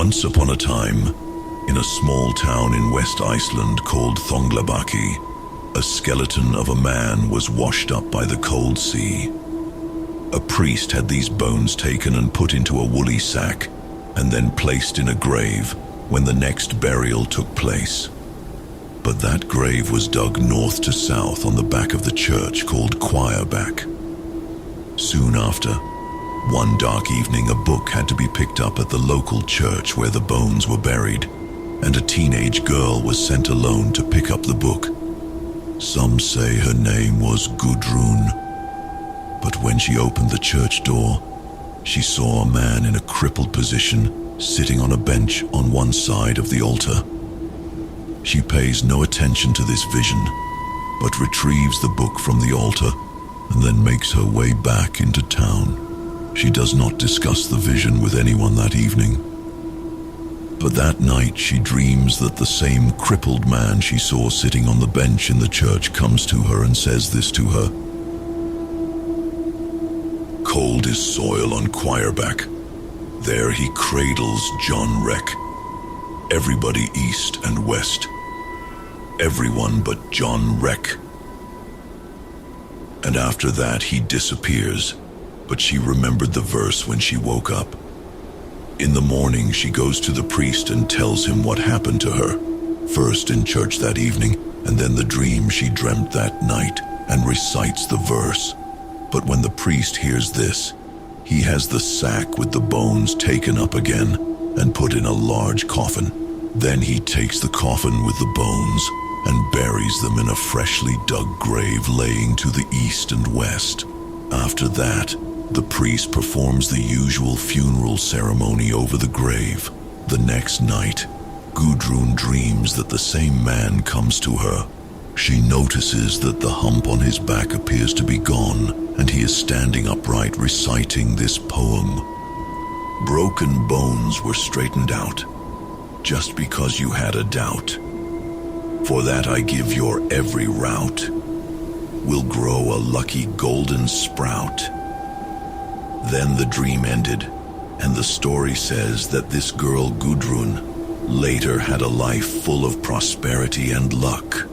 Once upon a time, in a small town in West Iceland called Thonglabaki, a skeleton of a man was washed up by the cold sea. A priest had these bones taken and put into a woolly sack, and then placed in a grave when the next burial took place. But that grave was dug north to south on the back of the church called Choirback. Soon after, one dark evening, a book had to be picked up at the local church where the bones were buried, and a teenage girl was sent alone to pick up the book. Some say her name was Gudrun, but when she opened the church door, she saw a man in a crippled position sitting on a bench on one side of the altar. She pays no attention to this vision, but retrieves the book from the altar and then makes her way back into town. She does not discuss the vision with anyone that evening. But that night she dreams that the same crippled man she saw sitting on the bench in the church comes to her and says this to her: "Cold is soil on Choirback. There he cradles Jon Wreck. Everybody east and west. Everyone but Jon Wreck." And after that he disappears, but she remembered the verse when she woke up. In the morning she goes to the priest and tells him what happened to her, first in church that evening, and then the dream she dreamt that night, and recites the verse. But when the priest hears this, he has the sack with the bones taken up again and put in a large coffin. Then he takes the coffin with the bones and buries them in a freshly dug grave laying to the east and west. After that, the priest performs the usual funeral ceremony over the grave. The next night, Gudrun dreams that the same man comes to her. She notices that the hump on his back appears to be gone, and he is standing upright reciting this poem: "Broken bones were straightened out, just because you had a doubt. For that I give your every route, will grow a lucky golden sprout." Then the dream ended, and the story says that this girl Gudrun later had a life full of prosperity and luck.